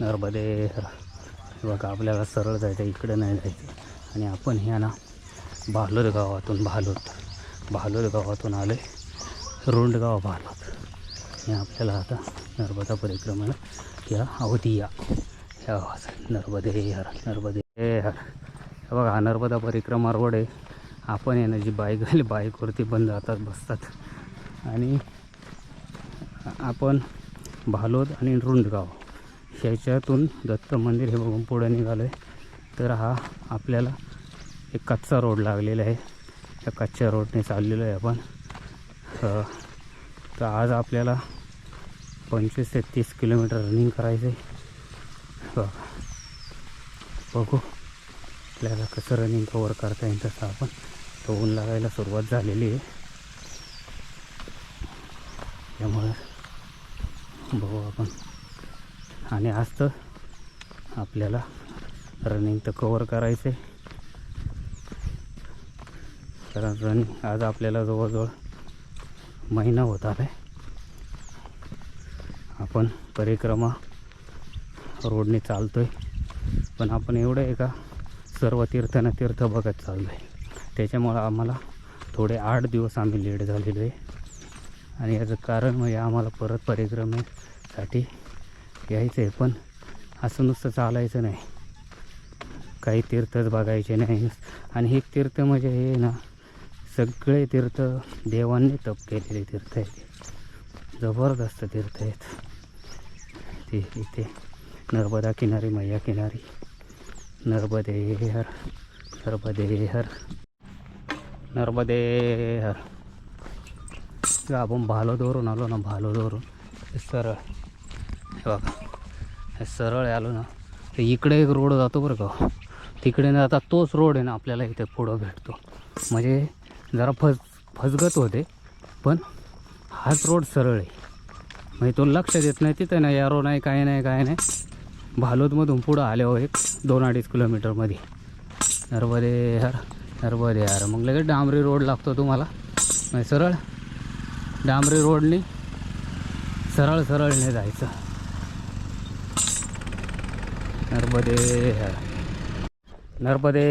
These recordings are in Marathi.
नर्मदे हर. हे बघा आपल्याला सरळ जायचं, इकडे नाही जायचं. आणि आपण ह्या ना भालोद गावातून भालोद गावातून आलो आहे, रुंडगाव भालोद. आणि आपल्याला आता नर्मदा परिक्रमेला या अवधिया ह्या गावाचं नर्मदे हर नर्मदे हर. हे बघा हा नर्मदा परिक्रमा रोड आहे. आपण आहे ना जी बाईकवरती पण जातात बसतात. आणि आपण भालोद आणि रुंडगाव ह्याच्यातून दत्त मंदिर हे बघून पुढे निघालो आहे. तर हा आपल्याला एक कच्चा रोड लागलेला आहे. त्या कच्च्या रोडने चाललेलो आहे आपण. तर आज आपल्याला 25 ते 30 किलोमीटर रनिंग करायचं आहे. बघू आपल्याला कसं रनिंग कवर करता येईल तसं. आपण तर ऊन लागायला सुरुवात झालेली आहे, त्यामुळे बघू आपण. आणि आज तर आपल्याला रनिंग तर कवर करायचं आहे, कारण रनिंग आज आपल्याला जवळजवळ महिना होत आला आहे. आपण परिक्रमा रोडने चालतो आहे, पण आपण एवढं आहे का सर्व तीर्थ बघत चाललो आहे. त्याच्यामुळं आम्हाला थोडे 8 दिवस आम्ही लेट झालेलो आहे. आणि याचं कारण म्हणजे आम्हाला परत परिक्रमेसाठी यायचं आहे, पण असं नुसतं चालायचं नाही, काही तीर्थच बघायचे नाही. आणि हे तीर्थ म्हणजे हे ना सगळे तीर्थ देवांनी तप केलेले तीर्थ आहेत, जबरदस्त तीर्थ आहेत ते. इथे नर्मदा किनारी, मैया किनारी, नर्मदे हर नर्मदे हर नर्मदे हर. आपण भालोदवरून आलो ना, भालोदवरून सरळ हे बघा, हे सरळ आलो ना तर इकडे एक रोड जातो बरं का. तिकडे ना आता तोच रोड आहे ना आपल्याला इथे पुढं भेटतो. म्हणजे जरा फसगत होते, पण हाच रोड सरळ आहे. म्हणजे तो लक्ष देत नाही तिथं ना, यारो नाही काय नाही. भालोदमधून पुढं आल्यावर 1-2-2.5 किलोमीटरमध्ये नर्मदे हर नर्मदे हर. मग लगेच डांबरी रोड लागतो तुम्हाला. म्हणजे सरळ डांबरी रोडने सरळने जायचं. नर्मदे हर नर्मदे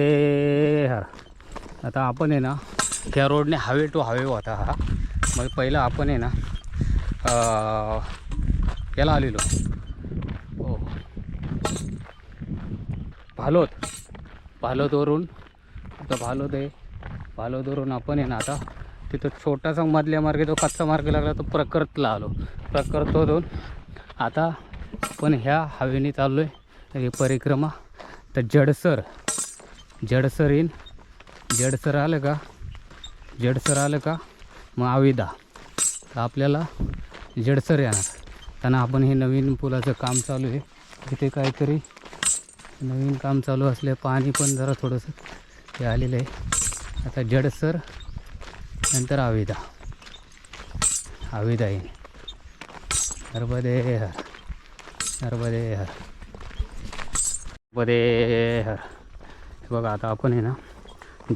हर. आता आपण आहे ना त्या रोडने हायवे टू हायवे होता हा. मग पहिलं आपण आहे ना याला आलेलो हो भालोदवरून. आता भालोद आहे, भालोदवरून आपण आहे ना आता तिथं छोटासा मधल्या मार्गे तो कच्चा मार्ग लागला, तो प्रकर्तला आलो. प्रकर्तवरून आता आपण ह्या हायवेने चाललो आहे ही परिक्रमा. तर जडसर येईन. जडसर आलं का मग आविदा. तर आपल्याला जडसर येणार. त्यांना आपण हे नवीन पुलाचं काम चालू आहे, तिथे काहीतरी नवीन काम चालू असले, पाणी पण जरा थोडंसं हे आलेलं आहे. आता जडसर नंतर आविदा येईन. नर्मदे हर नर्मदे हर नर्मदे हर. हे बघा आता आपण आहे ना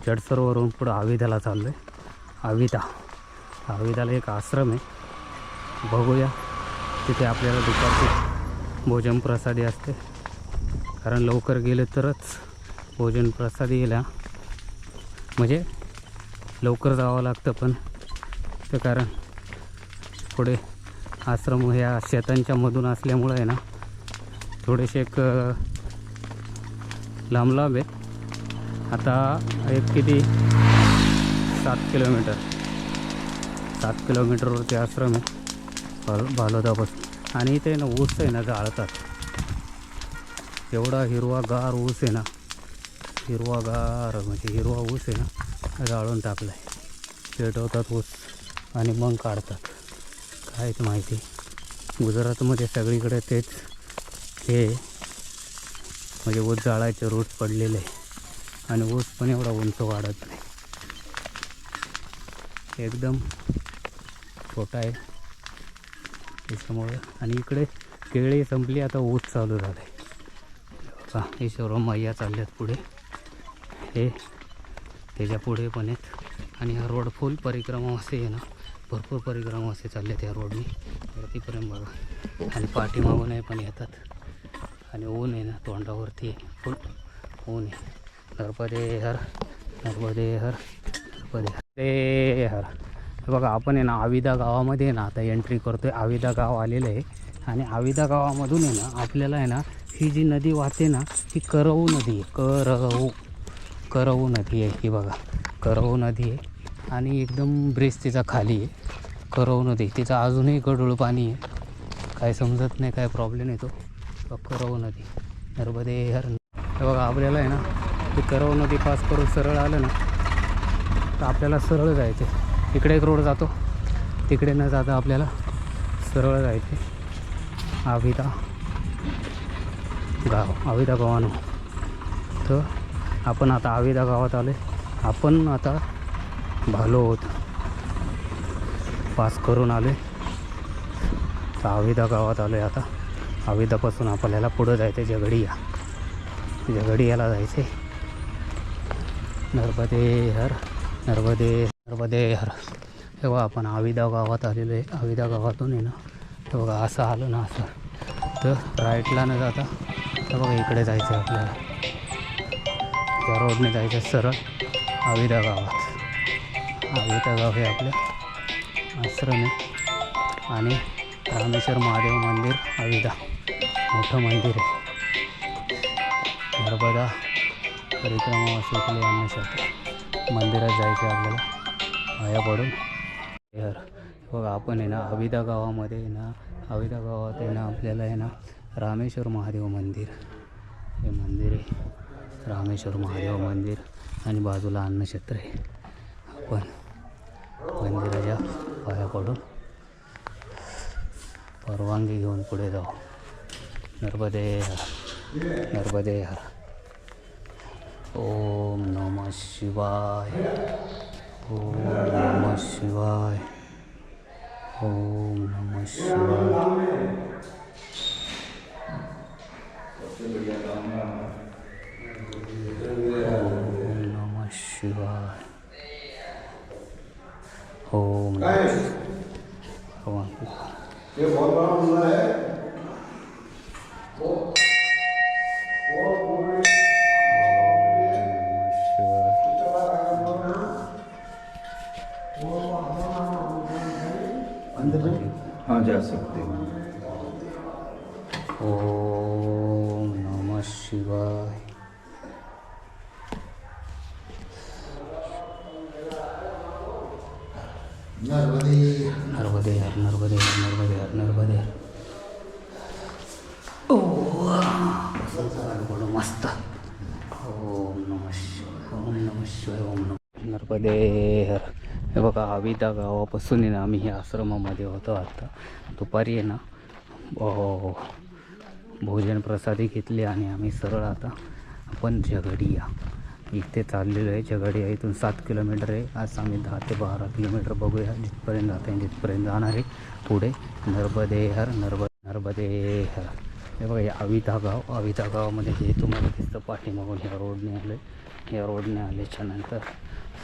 जडसरवरून पुढं आविदाला चाललो आहे. आविदाला एक आश्रम आहे, बघूया. तिथे आपल्याला दुपारची भोजन प्रसादी असते, कारण लवकर गेले तरच भोजन प्रसादी येईल. म्हणजे लवकर जावं लागतं, पण ते कारण पुढे आश्रम ह्या शेतांच्या मधून असल्यामुळं आहे ना थोडेसे एक लांब आहे. आता एक किती 7 किलोमीटरवरती आश्रम आहे भालोदापासून. आणि इथे ना ऊस आहे ना जाळतात. एवढा हिरवागार ऊस आहे ना, हिरवागार म्हणजे हिरवा ऊस आहे ना, जाळून टाकला आहे. पेटवतात ऊस आणि मग काढतात. काय ते माहिती, गुजरातमध्ये सगळीकडे तेच हे म्हणजे ऊस जाळायचे रूट पडलेले आहे. आणि ऊस पण एवढा उंच वाढत नाही, एकदम छोटा आहे त्याच्यामुळे. आणि इकडे केळी संपली, आता ऊस चालू झालं आहे. हे सर्व मैया चालल्यात पुढे, हे त्याच्या पुढे पण आहेत. आणि हा रोड फुल परिक्रमा असे आहे ना, भरपूर परिक्रमा असे चालले त्या रोडने वरतीपर्यंत बघा. आणि पाठीमागूनही पण येतात. आणि ऊन आहे ना तोंडावरती आहे, फुल ऊन आहे. नर्मदे हर, नर्मदे हर, नर्मदे हर. हे बघा आपण आहे ना आविदा गावामध्ये आहे ना आता एंट्री करतो आहे. आविदा गाव आलेलं आहे आणि आविदा गावामधून आहे ना आपल्याला आहे ना ही जी नदी वाहते ना ही करवू नदी आहे. करवू नदी आहे ही बघा. करवू नदी आहे आणि एकदम ब्रिज तिचा खाली आहे. करवू नदी तिचं अजूनही गढूळ पाणी आहे. काय समजत नाही काय प्रॉब्लेम येतो. करवू नदी, नर्मदे हर. हे बघा आपल्याला आहे ना ते करवू नदी पास करून सरळ आलं ना तर आपल्याला सरळ जायचं. इकडे एक रोड जातो, तिकडे न जाता आपल्याला सरळ जायचे आविदा गाव. आविदा गावानं तर आपण आता आविदा गावात आलो आहे. आपण आता भालोद पास करून आलो आहे तर आविदा गावात आलो आहे. आता आविदापासून आपल्याला पुढं जायचं आहे जगडिया. जगडियाला जायचं आहे. नर्मदे हर, नर्मदे, नर्मदे हर. हे बघा आपण आविदा गावात आलेलो आहे. आविदा गावातून आहे ना हे बघा असं आलं ना असं तर राईटला न जाता हे बघा इकडे जायचं आहे आपल्याला. त्या रोडने जायचं आहे सरळ आविदा गावात. आविदा गाव हे आपलं आश्रम आहे आणि रामेश्वर महादेव मंदिर आविदा मोठं मंदिर आहे. नर्मदा परिक्रमा शिकले अन्नक्षेत्र मंदिरात जायचं आहे आपल्याला पाया पडून. यार बघा आपण आहे ना आविदा गावामध्ये आहे ना आविदा गावात आहे ना आपल्याला आहे ना रामेश्वर महादेव मंदिर हे मंदिर आहे. रामेश्वर महादेव मंदिर आणि बाजूला अन्नक्षेत्र आहे. आपण मंदिराच्या पाया पडून परवानगी घेऊन पुढे जाऊ. नर्मदे हर, नर्मदे हर. ओम नमः शिवाय, ओम नमः शिवाय, ओम नमः शिवाय. ओम नमः शिवाय, ओम नमः शिवाय. ये बहुत बड़ा मंदिर है. हाँ जा सकते हो. ओम नमः शिवाय. नर्मदे नर्मदे हर, नर्मदे हर, नर्मदे हर, नर्मदे हर. बडं मस्त. ओम नमः शिवाय, ओम नमः शिवाय, ओम नमः. नर्मदे हर. हे बघा आविदा गावापासून आहे ना आम्ही ह्या आश्रमामध्ये होतो. आता दुपारी आहे ना भोजन प्रसादी घेतली आणि आम्ही सरळ आता आपण झगडिया इथे चाललेलो आहे. झगडिया इथून 7 किलोमीटर आहे. आज आम्ही 10 ते 12 किलोमीटर बघूया जिथपर्यंत जाता येईल जिथपर्यंत जाणार आहे. पुढे नर्मदे हर, नर्मदे हर. हे बघा हे आविदा गाव. आविदा गावामध्ये हे तुम्हाला दिसतं पाठीमागून ह्या रोडने आले. ह्या रोडने आल्याच्या नंतर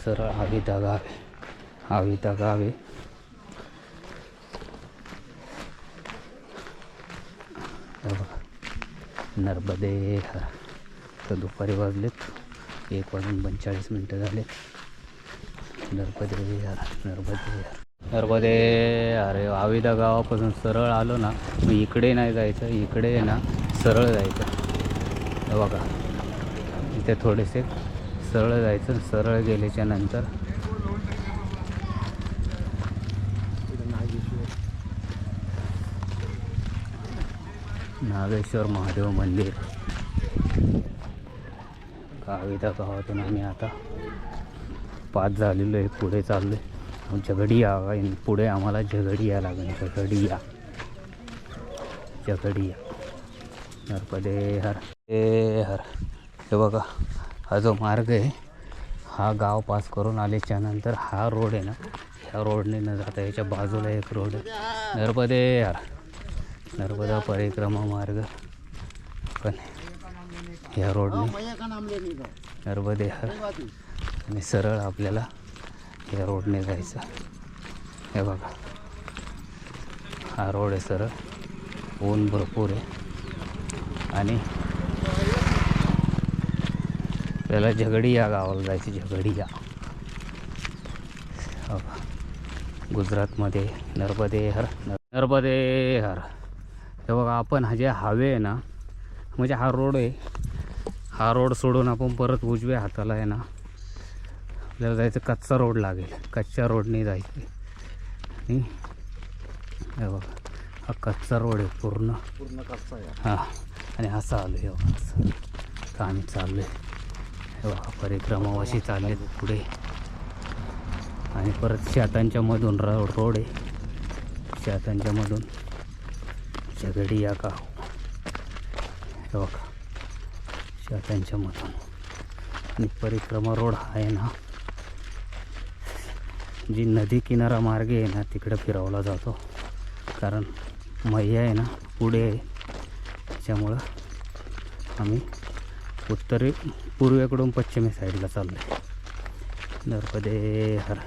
सरळ आविदा गाव आहे. आविदा गाव आहे. हे बघा नर्मदे हर. तर दुपारी वाजलेत 1:42 झाले. नर्मदे हर, नर्मदे हर, नर्मदे. अरे आविदा गावापासून सरळ आलो ना मग इकडे नाही जायचं, इकडे ना सरळ जायचं. हे बघा इथे थोडेसे सरळ जायचं. सरळ गेल्याच्या नंतर नागेश्वर महादेव मंदिर. आविदा गावातून आम्ही आता 5 झालेलो आहे. पुढे चाललो आहे झगडिया. पुढे आम्हाला झगडिया लागेल. झगडिया, झगडिया. नर्मदे हर, ए हर. हे बघा हा जो मार्ग आहे हा गाव पास करून आल्याच्या नंतर हा रोड आहे ना ह्या रोडने न जाता याच्या बाजूला एक रोड आहे नर्मदे हर. नर्मदा परिक्रमा मार्ग पण ह्या रोडने नर्मदे हर आणि सरळ आपल्याला ह्या रोडने जायचं. हे बघा हा रोड आहे सरळ. ऊन भरपूर आहे. आणि त्याला झगडी या गावाला जायचं. झगडी या गुजरातमध्ये नर्मदे हर हे बघा. आपण हा जे हायवे आहे ना, म्हणजे हा रोड आहे, हा रोड सोडून आपण परत उजव्या हाताला आहे ना आपल्याला जायचं. कच्चा रोड लागेल, कच्च्या रोडने जायचं. आणि हे बघा हा कच्चा रोड आहे, पूर्ण कच्चा आहे. हां. आणि असं आलो आहे बघा, असं तर आम्ही चाललो आहे. हे बघा परिक्रमावाशी चालले पुढे. आणि परत शेतांच्या मधून रोड आहे, शेतांच्या मधून झगडी या गाव. हे बघा शेतांच्या मधून. आणि परिक्रमा रोड आहे ना, जी नदी किनारा मार्गे आहे ना तिकडं फिरवला जातो. कारण मैया आहे ना पुढे आहे, त्याच्यामुळं आम्ही पूर्वेकडून पश्चिमे साईडला चाललो आहे. नर्मदे हर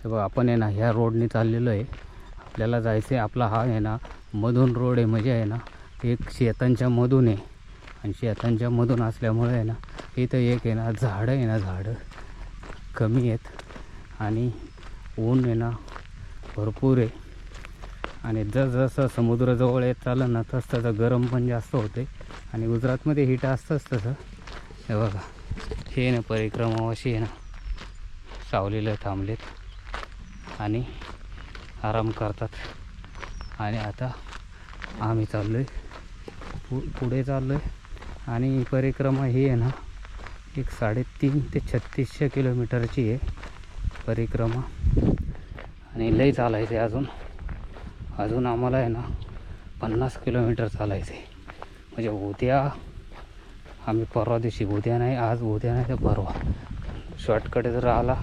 हे बघा. आपण आहे ना ह्या रोडने चाललेलो आहे. आपल्याला जायचं आहे. आपला हा आहे ना मधून रोड आहे, म्हणजे आहे ना एक शेतांच्या मधून आहे. आणि शेतांच्या मधून असल्यामुळे आहे ना इथं एक आहे ना झाडं आहे ना, झाडं कमी आहेत आणि ऊन आहे ना भरपूर आहे. आणि जसं समुद्राजवळ येत चाललं ना तसं त्याचं गरम पण जास्त होते. आणि गुजरातमध्ये हीट असतंच तसं. हे बघा हे ना परिक्रमावाशी आहे ना सावलीला थांबलेत आणि आराम करतात. आणि आता आम्ही चाललो आहे पुढे चाललो आहे. आणि परिक्रमा ही आहे ना एक 3.5 ते 3600 किलोमीटरची आहे परिक्रमा. आणि लई चालायचं आहे अजून आम्हाला आहे ना 50 किलोमीटर चालायचं आहे. म्हणजे उद्या आम्ही परवा दिवशी, उद्या नाही तर परवा शॉर्टकट जर आला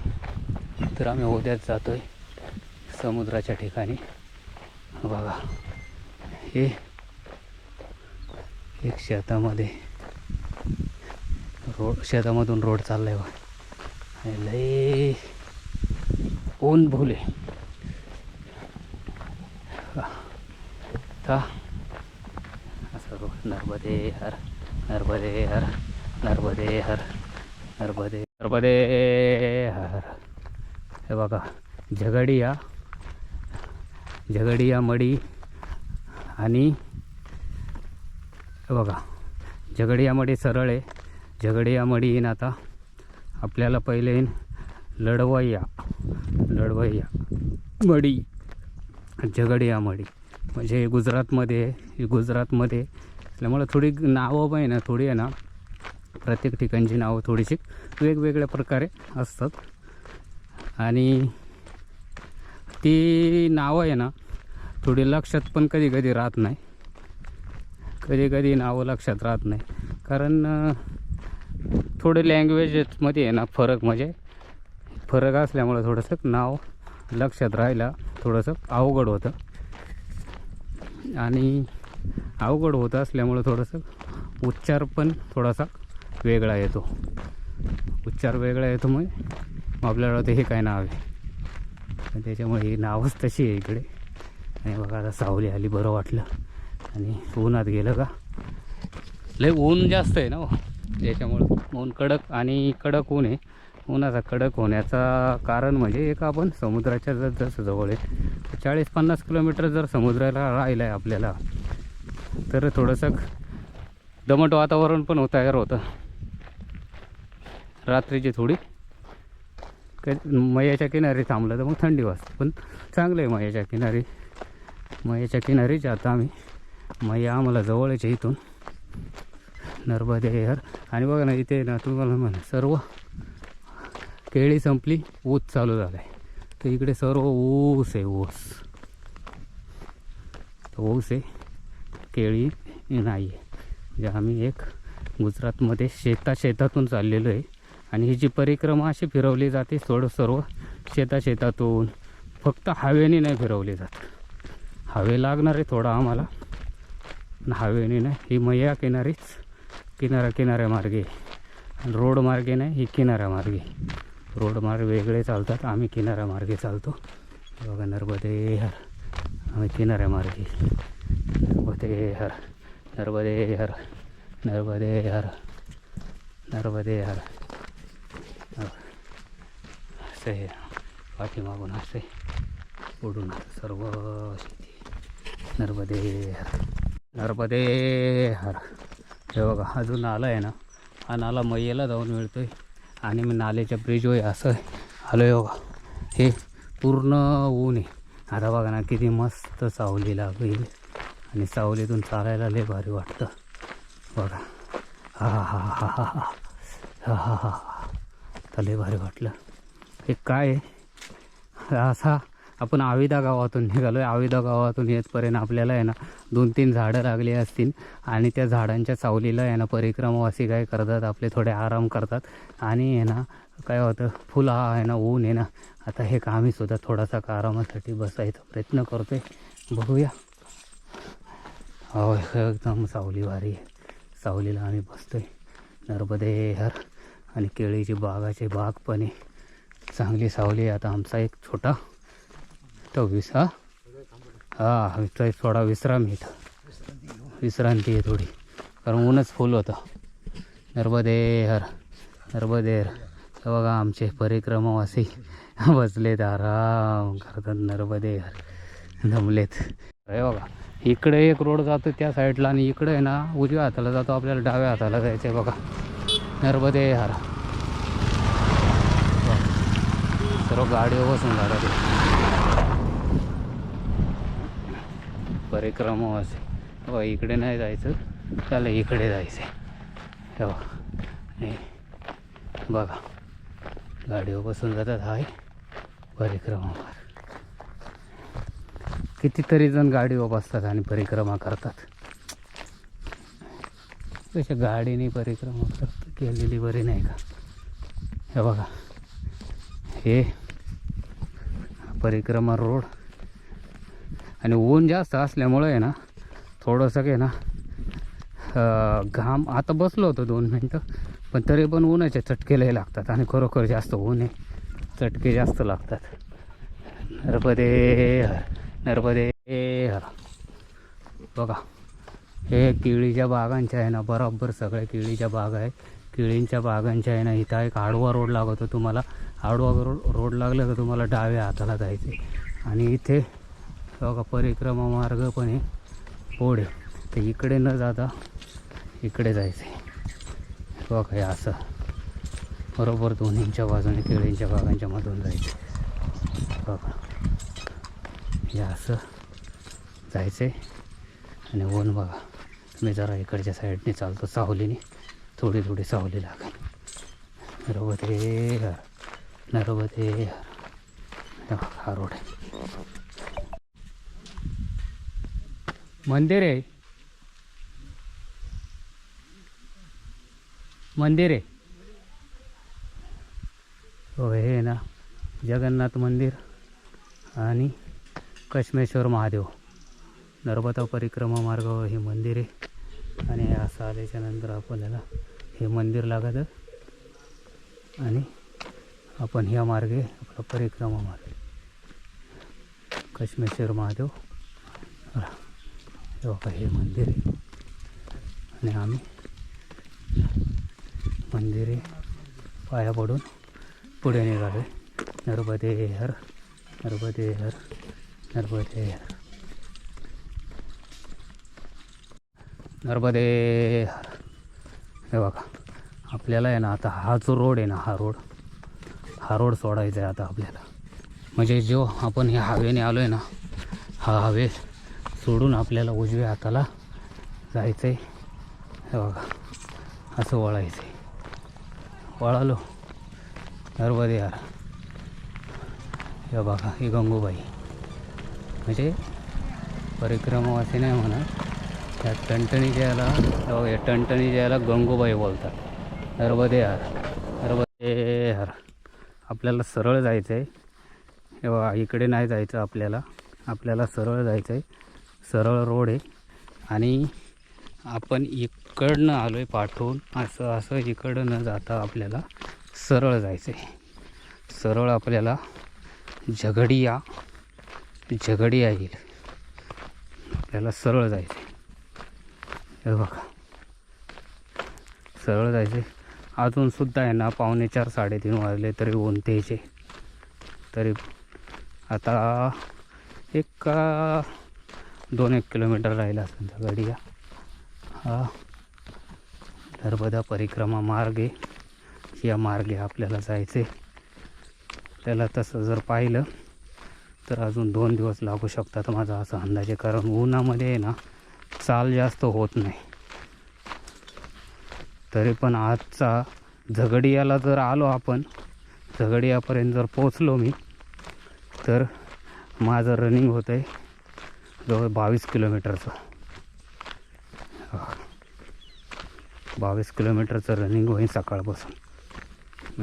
तर आम्ही उद्याच जातो आहे समुद्राच्या ठिकाणी. बघा हे एक शेतामधून रोड चालला आहे बघा. आणि लय ऊन भुले था असं रोड. नर्मदे हर हे बघा झगडिया मडी. आणि हे बघा झगडिया मडी सरळ आहे. झगडिया मडी येईन आता आपल्याला पहिले येईन लढवय्या मडी. झगडिया मडी म्हणजे गुजरातमध्ये असल्यामुळं थोडी नावं पण आहे ना, थोडी आहे ना प्रत्येक ठिकाणची नावं थोडीशी वेगवेगळ्या प्रकारे असतात. आणि ती नावं आहे ना थोडी लक्षात पण कधी राहत नाही. कधी नावं लक्षात राहत नाही कारण थोडे लँग्वेजमध्ये आहे ना फरक असल्यामुळं थोडंसं नाव लक्षात राहायला थोडंसं अवघड होतं. आणि अवघड होत असल्यामुळं थोडंसं उच्चार पण थोडासा वेगळा येतो. मग आपल्याला वाटतं हे काय नाव आहे, त्याच्यामुळे ही नावच तशी आहे इकडे. आणि बघा आता सावली आली, बरं वाटलं. आणि उन्हात गेलं का लय ऊन जास्त आहे ना त्याच्यामुळं ऊन कडक ऊन आहे. उन्हाचा कडक होण्याचा कारण म्हणजे एक आपण समुद्राच्या जसं जवळ आहे 40-50 किलोमीटर जर समुद्राला राहिलं आहे आपल्याला तर थोडंसं दमट वातावरण पण तयार होतं. रात्रीची थोडी मैयाच्या किनारी थांबलं तर मग थंडी वाजते. पण चांगलं आहे मैयाच्या किनारीच आता आम्ही. मैया आम्हाला जवळच आहे इथून नर्मदे हर. आणि बघा ना इथे ना तुम्हाला म्हणा सर्व केळी संपली, ऊस चालू झाला आहे. तर इकडे सर्व ऊस आहे, केळी नाही आहे. म्हणजे आम्ही एक गुजरातमध्ये शेतातून चाललेलो आहे. आणि ही जी परिक्रमा अशी फिरवली जाते सर्व शेतातून, फक्त हवेने नाही फिरवली जात. हवे लागणार आहे थोडा आम्हाला, हवेने नाही. ही मैया किनाऱ्या मार्गे, रोड मार्गे नाही, ही किनाऱ्या मार्गे. रोड मार्ग वेगळे चालतात, आम्ही किनाऱ्या मार्गे चालतो. बघा नर्मदे हर. आम्ही किनाऱ्या मार्गी नर्मदे हर नर्मदे हर नर्मदे हर नर्मदे हर असे पाठीमागून असे उडून सर्व शेती नर्मदे हर नर्मदे हर. हे बघा अजून नाला आहे ना, हा नाला मैयाला जाऊन मिळतोय आणि मी नाल्याच्या ब्रिजवर असं आलो आहे बघा. हे पूर्ण ऊन आहे. आता बघा ना किती मस्त सावली लागेल आणि सावलीतून चालायला लय भारी वाटतं बघा. हा हा हा हा हा हा हा हा हा तर लय भारी वाटलं. हे काय आहे, असा आपण आविदा गावातून निघालो आहे. आविदा गावातून येतपर्यंत आपल्याला आहे ना 2-3 झाडं लागली असतील आणि त्या झाडांच्या सावलीला आहे ना परिक्रमावासी काय करतात, आपले थोडे आराम करतात आणि आहे ना काय होतं, फुल हा आहे ना ऊन आहे ना. आता हे आम्हीसुद्धा थोडासा आरामासाठी बसायचा प्रयत्न करतो आहे. बघूया. हो एकदम सावली भारी आहे. सावलीला आम्ही बसतो आहे. नर्मदे हर. आणि केळीची बागाची बाग पण आहे, चांगली सावली आहे. आता आमचा एक छोटा तो तो थोडा विश्राम इथं विश्रांती आहे थोडी, कारण ऊनच फुल होतं. नर्मदे हर नर्मदे हर. बघा आमचे परिक्रमावासी बसलेत, आराम करतात. नर्मदे हर दमलेत. हे बघा इकडे एक रोड जातो त्या साईडला आणि इकडे आहे ना उजव्या हाताला जातो, आपल्याला डाव्या हाताला जायचं आहे बघा. नर्मदे हर. सर्व गाडीवर बसून जातात परिक्रमावासी. हो इकडे नाही जायचं, त्याला इकडे जायचं आहे. हो हे बघा गाडीवर बसून जातात. हाय परिक्रमावर कितीतरी जण गाडीवर बसतात आणि परिक्रमा करतात. तशा गाडीने परिक्रमा केलेली बरी नाही का. हे बघा हे परिक्रमा रोड आणि ऊन जास्त असल्यामुळं आहे ना थोडंसं काय ना घाम. आता बसलो होतो 2 मिनटं, पण तरी पण ऊनाचे चटके लय लागतात आणि खरोखर जास्त ऊन आहे, चटके जास्त लागतात. नर्मदे हर नर्मदे हर. बघा हे केळीच्या बागांच्या आहे ना, बरोबर सगळ्या केळीच्या बागा आहे. केळींच्या बागांच्या आहे ना इथं एक आडवा रोड लागतो तुम्हाला. आडवा रोड लागला तर तुम्हाला डाव्या हाताला जायचं आहे आणि इथे बघा परिक्रमा मार्ग पण आहे, पुढे तर इकडे न जाता इकडे जायचं आहे बघा. हे असं बरोबर दोन्हींच्या बाजूने केळींच्या बागांच्या मधून जायचं बघा. हे असं जायचं आहे आणि ऊन बघा. मी जरा इकडच्या साईडने चालतो सावलीने, थोडी थोडी सावली लागेल. नर्मदे हर नर्मदे हर. हा रोड आहे. मंदिर आहे, मंदिर आहे. हो हे ना जगन्नाथ मंदिर आणि कश्मेश्वर महादेव नर्मदा परिक्रमा मार्गावर हे मंदिर आहे. आणि हे असं आल्याच्या नंतर आपल्याला हे मंदिर लागतं आणि आपण ह्या मार्गे आपला परिक्रमा मार्ग कश्मेश्वर महादेव. हे बघा हे मंदिर आहे आणि आम्ही मंदिरे पाया पडून पुढे निघालो आहे. नर्मदे हर नर्मदे हर नर्मदे हर नर्मदे हर. हे बघा आपल्याला आहे ना आता हा जो रोड आहे ना, हा रोड सोडायचा आहे आता आपल्याला. म्हणजे जो आपण ह्या हवेने आलो आहे ना, हा हवे सोडून आपल्याला उजव्या हाताला जायचं आहे. हे बघा असं वळायचं आहे. वळालो नर्मदे हर. हे बघा ही गंगूबाई, म्हणजे परिक्रमावासी नाही म्हणत, या टणटणीच्या याला या टणटणीच्या याला गंगूबाई बोलतात. नर्मदे हर नर्मदे हर. आपल्याला सरळ जायचं आहे. हे बघा इकडे नाही जायचं आपल्याला सरळ जायचं आहे. सरळ रोड आहे आणि आपण इकडनं आलो आहे पाठवून. असं इकडं न जाता आपल्याला सरळ जायचं आहे. सरळ आपल्याला झगडिया येईल आपल्याला सरळ जायचं. हे बघा, सरळ जायचे. अजूनसुद्धा आहे ना 4:45 3:30 वाजले तरी ऊन तेचे. तरी आता 2-1 किलोमीटर राहिला असेल त्या गाडीला. हा नर्मदा परिक्रमा मार्ग आहे. या मार्गे आपल्याला जायचे. त्याला तसं जर पाहिलं तर अजून 2 दिवस लागू शकतात माझा असा अंदाज आहे. कारण उन्हामध्ये आहे ना चाल जास्त होत नाही. तरी पण आजचा झगडियाला जर आलो आपण, झगडियापर्यंत जर पोचलो मी, तर माझं रनिंग होतं आहे जवळ 22 किलोमीटरचं. 22 किलोमीटरचं रनिंग होईल सकाळपासून.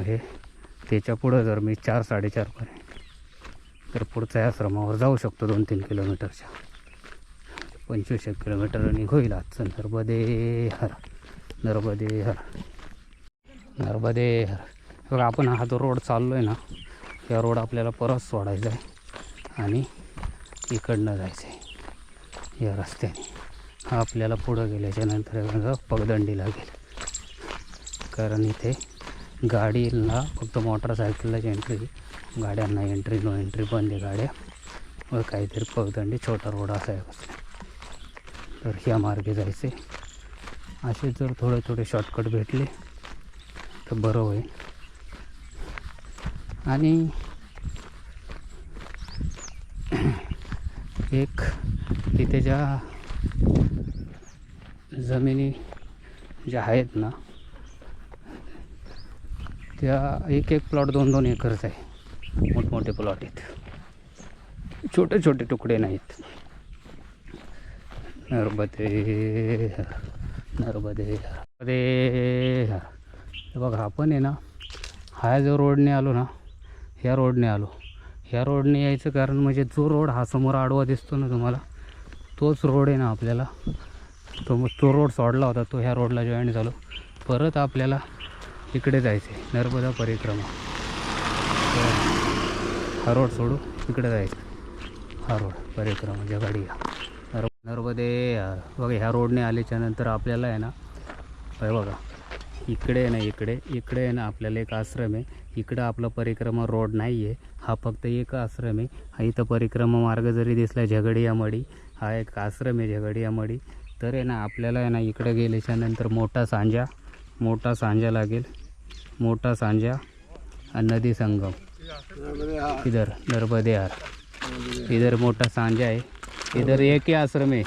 हे त्याच्या पुढं जर मी 4-4:30पर्यंत तर पुढच्या आश्रमावर जाऊ शकतो 2-3 किलोमीटरच्या. 25 किलोमीटर रनिंग होईल आजचं. नर्मदे हर, नर्मदे हर, नर्मदे हर. बघा आपण हा जो रोड चाललो आहे ना, या रोड आपल्याला परत सोडायचा आहे आणि इकडनं जायचं आहे या रस्त्याने. हा आपल्याला पुढं गेल्याच्या नंतर पगदंडी लागेल. कारण इथे गाडीला फक्त मोटरसायकललाच एंट्री, गाड्यांना एंट्री नो एंट्री बंद आहे गाड्या. व काहीतरी पगदंडी छोटा रोड असा आहे बस. तर ह्या मार्गे जायचे. असे जर थोडे शॉर्टकट भेटले तर बरं होईल. आणि एक तिथे ज्या जमिनी ज्या आहेत ना, त्या एक प्लॉट 2-2 एकरच आहे. मोठमोठे प्लॉट आहेत, छोटे तुकडे नाहीत. नर्मदे हर, नर्मदे हर. हे बघा आपण आहे ना, हा जो रोडने आलो ना, ह्या रोडने यायचं कारण म्हणजे जो रोड हा समोर आडवा दिसतो ना तुम्हाला, तोच रोड आहे ना आपल्याला. तो रोड सोडला होता, तो ह्या रोडला जॉईन झालो. परत आपल्याला इकडे जायचं आहे, नर्मदा परिक्रमा. हा रोड सोडू इकडे जायचं, हा रोड परिक्रमाच्या गाडीला. नर्मदे यार. बघा ह्या रोडने आल्याच्या नंतर आपल्याला आहे ना, बघा इकडे आहे ना, इकडे आहे ना आपल्याला एक आश्रम आहे. इकडं आपला परिक्रमा रोड नाही आहे, हा फक्त एक आश्रम आहे. हा इथं परिक्रमा मार्ग जरी दिसला झगडिया मडी, हा एक आश्रम आहे झगडिया मडी. तर आहे ना आपल्याला आहे ना इकडे गेल्याच्या नंतर मोठा सांजा लागेल. मोठा सांजा आणि नदी संगम इधर नर्मदे यार. इधर मोठा सांजा है. इधर एक ही आश्रम है,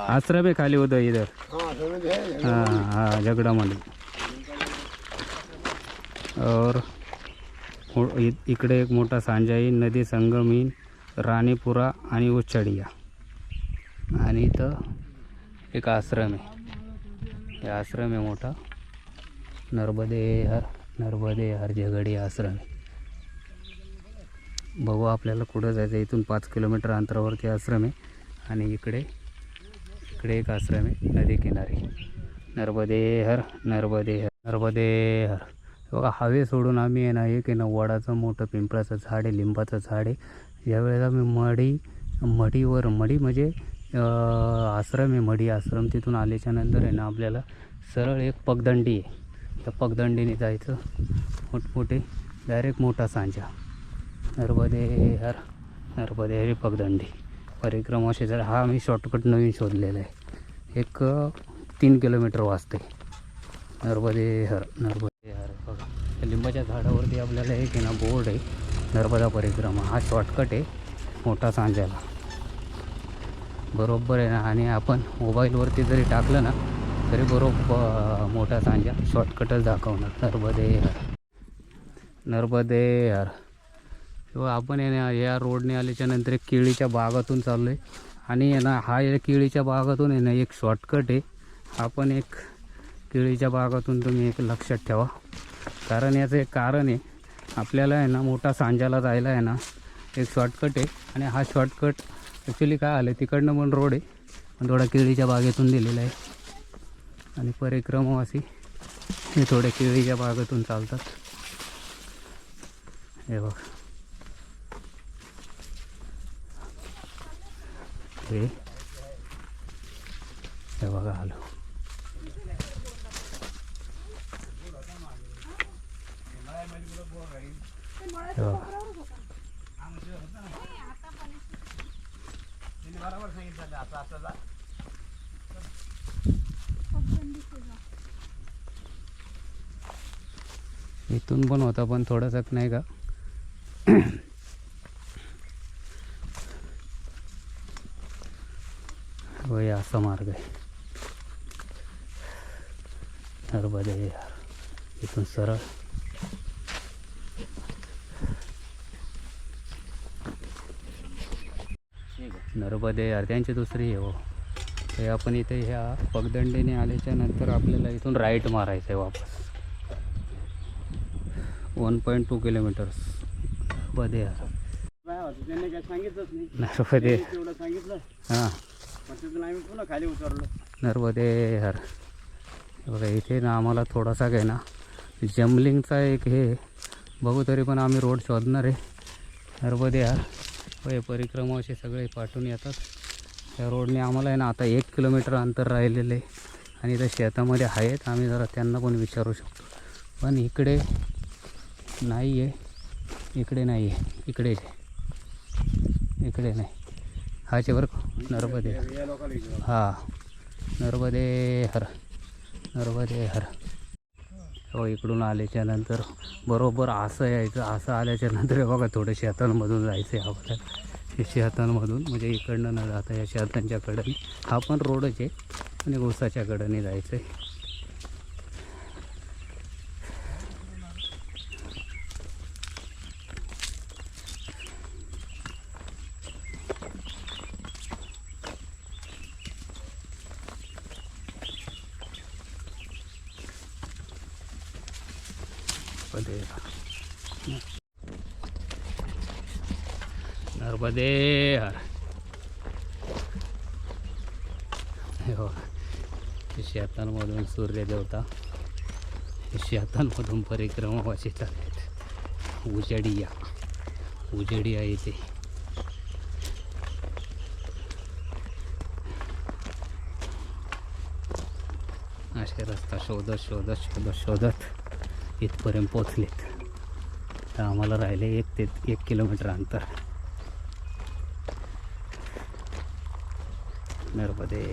आश्रम है खाली उधर इधर. हाँ झगड़ा मंडी. और इकडे एक मोठा सांजा येईल, नदी संगम येईल, राणीपुरा आणि उच्चडिया. आणि इथं एक आश्रम आहे. हे आश्रम आहे मोठा, नर्मदे हर झगडिया आश्रम आहे. बघू आपल्याला कुठं जायचं. इथून 5 किलोमीटर अंतरावरती आश्रम आहे. आणि इकडे एक आश्रम आहे नदी किनारी. नर्मदे हर. बघा हवे सोडून आम्ही आहे ना, एक आहे ना वडाचं मोठं पिंपळाचं झाड आहे, लिंबाचं झाड आहे. यावेळेला मी मडी म्हणजे आश्रम आहे, मडी आश्रम. तिथून आल्याच्या नंतर आहे ना आपल्याला सरळ एक पगदंडी आहे, त्या पगदंडीने जायचं. मोठमोठे डायरेक्ट मोठा सांजा. नर्मदे हर पगदंडी परिक्रमा शेजार. हा मी शॉर्टकट नवीन शोधलेला आहे, एक 3 किलोमीटर वाजते. नर्मदे हर. बघा त्या लिंबाच्या झाडावरती आपल्याला एक आहे ना बोर्ड आहे, नर्मदा परिक्रमा. हा शॉर्टकट आहे मोठा सांजाला, बरोबर आहे ना. आणि आपण मोबाईलवरती जरी टाकलं ना तरी बरोबर मोठा सांजा शॉर्टकटच दाखवणार. नर्मदे हर. किंवा आपण आहे ना या रोडने आल्याच्या नंतर एक केळीच्या बागातून चाललो आहे. आणि आहे ना हा या केळीच्या बागातून आहे ना एक शॉर्टकट आहे. आपण एक केळीच्या बागातून तुम्ही एक लक्षात ठेवा, कारण याचं एक कारण आहे. आपल्याला आहे ना मोठा सांजाला जायला आहे ना एक शॉर्टकट आहे. आणि हा शॉर्टकट ॲक्च्युली काय आलं, तिकडनं पण रोड आहे पण थोडा केळीच्या बागेतून दिलेला आहे. आणि परिक्रमावासी हे थोड्या केळीच्या बागेतून चालतात. हे बघ, हे हे बघा आलो. हे बघा. इथून पण होता पण थोडासा नाही का वय असा मार्ग आहे. नर्मदे यार इथून सरळ नर्मदे यार त्यांची दुसरी आहे. हो हे आपण इथे ह्या पगदंडीने आल्याच्या नंतर आपल्याला इथून राईट मारायचं आहे वापस 1.2 किलोमीटर्स. नर्मदे यार त्यांनी काय सांगितलंच नाही. नर्मदे तेवढं सांगितलं हां पण तिथून आम्ही पुन्हा खाली उतरलो. नर्मदे यार. बघा इथे ना आम्हाला थोडासा काय ना जमलिंगचा एक हे बघू तरी पण आम्ही रोड शोधणार आहे. नर्मदे यार हे परिक्रमा असे सगळे पाठवून येतात. त्या रोडने आम्हाला आहे ना आता 1 किलोमीटर अंतर राहिलेलं आहे आणि इथं शेतामध्ये आहेत. आम्ही जरा त्यांना पण विचारू शकतो पण इकडे नाही आहे. इकडे नाही आहे. इकडेच आहे. इकडे नाही. हाचे बरं नर्मदे या लोकांना विचारू. हां नर्मदे हर. नर्मदे हर. हो इकडून आल्याच्या नंतर बरोबर असं यायचं. असं आल्याच्या नंतर बघा थोडं शेतांमधून जायचं आहे आपल्याला. हे शेतांमधून म्हणजे इकडनं न जाता या शेतांच्या कडेने हा पण रोडच आहे आणि ऊसाच्या कडेने जायचं आहे. नर्मदे हर. हे बघा हे शेतांमधून सूर्यदेवता हे शेतांमधून परिक्रमा असे चालतात. उजेडिया येते. असे रस्ता शोधत इथपर्यंत पोचलेत. तर आम्हाला राहिले 1 किलोमीटर अंतर. नर्मदे